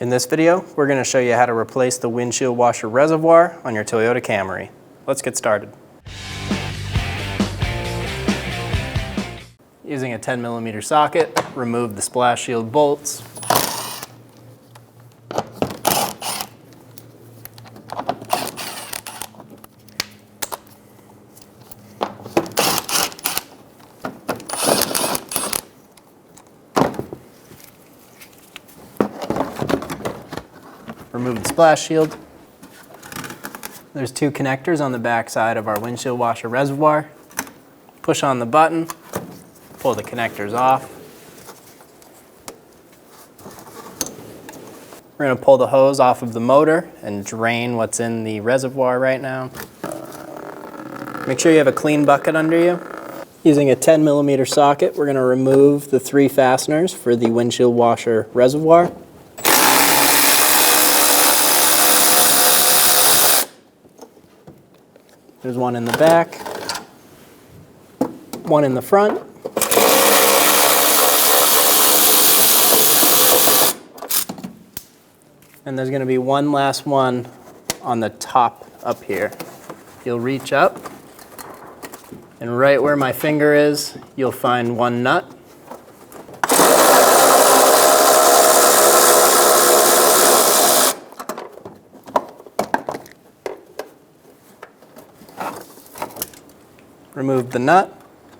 In this video, we're going to show you how to replace the windshield washer reservoir on your Toyota Camry. Let's get started. Using a 10mm socket, remove the splash shield bolts. Remove the splash shield. There's two connectors on the back side of our windshield washer reservoir. Push on the button, pull the connectors off. We're going to pull the hose off of the motor and drain what's in the reservoir right now. Make sure you have a clean bucket under you. Using a 10mm socket, we're going to remove the 3 fasteners for the windshield washer reservoir. There's one in the back, one in the front. And there's going to be one last one on the top up here. You'll reach up, and right where my finger is, you'll find one nut. Remove the nut.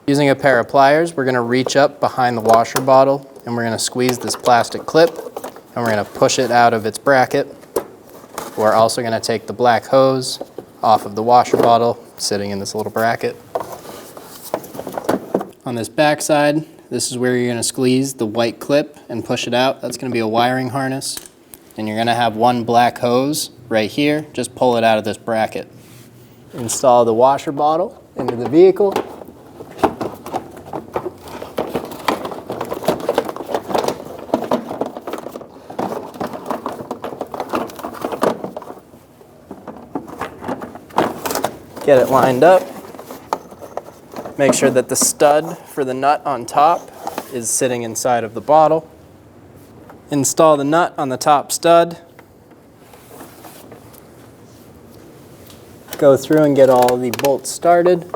Using a pair of pliers, we're going to reach up behind the washer bottle and we're going to squeeze this plastic clip and we're going to push it out of its bracket. We're also going to take the black hose off of the washer bottle sitting in this little bracket. On this back side, this is where you're going to squeeze the white clip and push it out. That's going to be a wiring harness. And you're going to have one black hose right here. Just pull it out of this bracket. Install the washer bottle into the vehicle. Get it lined up. Make sure that the stud for the nut on top is sitting inside of the bottle. Install the nut on the top stud. Go through and get all the bolts started.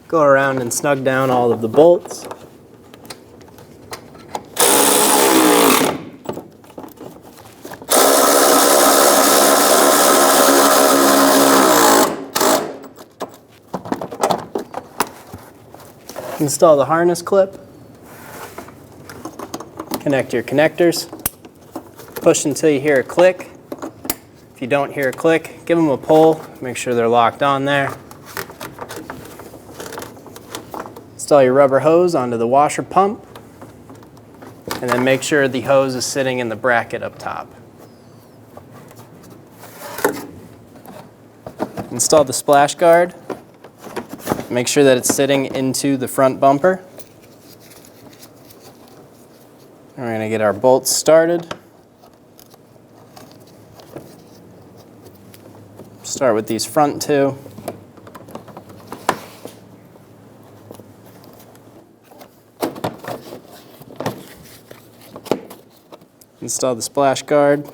Go around and snug down all of the bolts. Install the harness clip. Connect your connectors. Push until you hear a click. If you don't hear a click, give them a pull. Make sure they're locked on there. Install your rubber hose onto the washer pump, and then make sure the hose is sitting in the bracket up top. Install the splash guard. Make sure that it's sitting into the front bumper. And we're going to get our bolts started. Start with these front 2. Install the splash guard.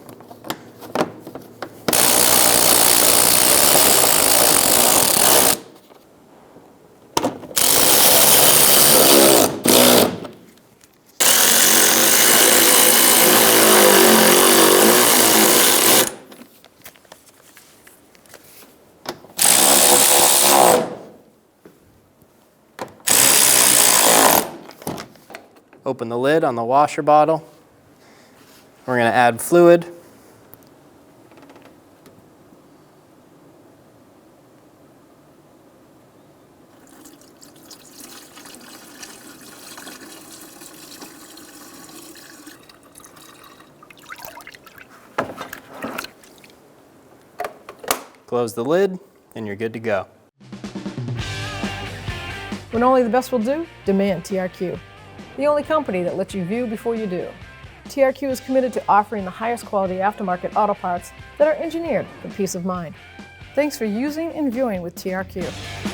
Open the lid on the washer bottle. We're going to add fluid. Close the lid, and you're good to go. When only the best will do, demand TRQ. The only company that lets you view before you do. TRQ is committed to offering the highest quality aftermarket auto parts that are engineered for peace of mind. Thanks for using and viewing with TRQ.